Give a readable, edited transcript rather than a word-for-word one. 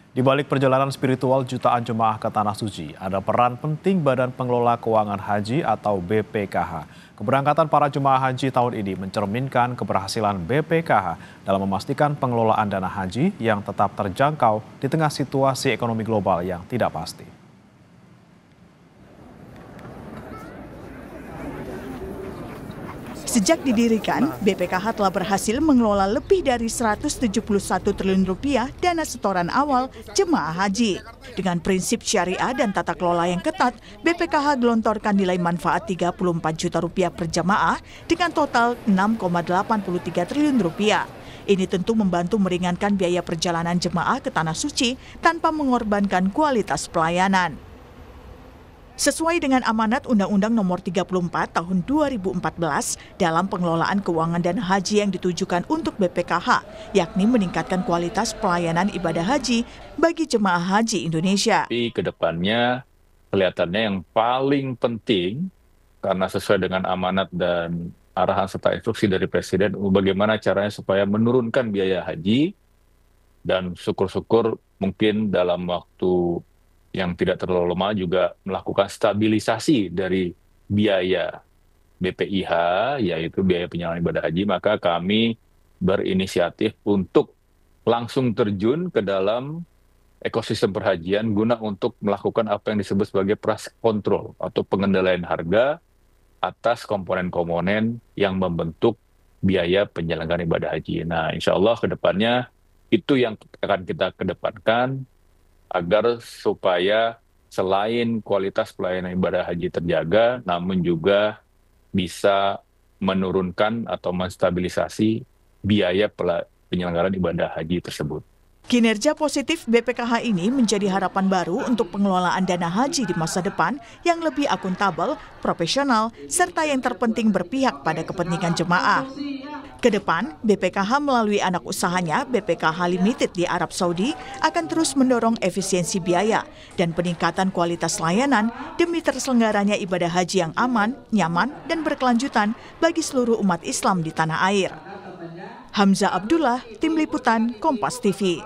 Di balik perjalanan spiritual jutaan jemaah ke Tanah Suci, ada peran penting Badan Pengelola Keuangan Haji atau BPKH. Keberangkatan para jemaah haji tahun ini mencerminkan keberhasilan BPKH dalam memastikan pengelolaan dana haji yang tetap terjangkau di tengah situasi ekonomi global yang tidak pasti. Sejak didirikan, BPKH telah berhasil mengelola lebih dari 171 triliun rupiah dana setoran awal jemaah haji. Dengan prinsip syariah dan tata kelola yang ketat, BPKH gelontorkan nilai manfaat 34 juta rupiah per jemaah dengan total 6,83 triliun rupiah. Ini tentu membantu meringankan biaya perjalanan jemaah ke Tanah Suci tanpa mengorbankan kualitas pelayanan. Sesuai dengan amanat Undang-Undang Nomor 34 Tahun 2014 dalam pengelolaan keuangan dan haji yang ditujukan untuk BPKH, yakni meningkatkan kualitas pelayanan ibadah haji bagi jemaah haji Indonesia. Tapi ke depannya kelihatannya yang paling penting karena sesuai dengan amanat dan arahan serta instruksi dari Presiden bagaimana caranya supaya menurunkan biaya haji dan syukur-syukur mungkin dalam waktu yang tidak terlalu lama juga melakukan stabilisasi dari biaya BPIH, yaitu biaya penyelenggaraan ibadah haji, maka kami berinisiatif untuk langsung terjun ke dalam ekosistem perhajian guna untuk melakukan apa yang disebut sebagai price control atau pengendalian harga atas komponen-komponen yang membentuk biaya penyelenggaraan ibadah haji. Nah, insya Allah ke depannya itu yang akan kita kedepankan, agar supaya selain kualitas pelayanan ibadah haji terjaga, namun juga bisa menurunkan atau menstabilisasi biaya penyelenggaraan ibadah haji tersebut. Kinerja positif BPKH ini menjadi harapan baru untuk pengelolaan dana haji di masa depan yang lebih akuntabel, profesional, serta yang terpenting berpihak pada kepentingan jemaah. Kedepan, BPKH melalui anak usahanya BPKH Limited di Arab Saudi akan terus mendorong efisiensi biaya dan peningkatan kualitas layanan demi terselenggaranya ibadah haji yang aman, nyaman, dan berkelanjutan bagi seluruh umat Islam di tanah air. Hamzah Abdullah, Tim Liputan, Kompas TV.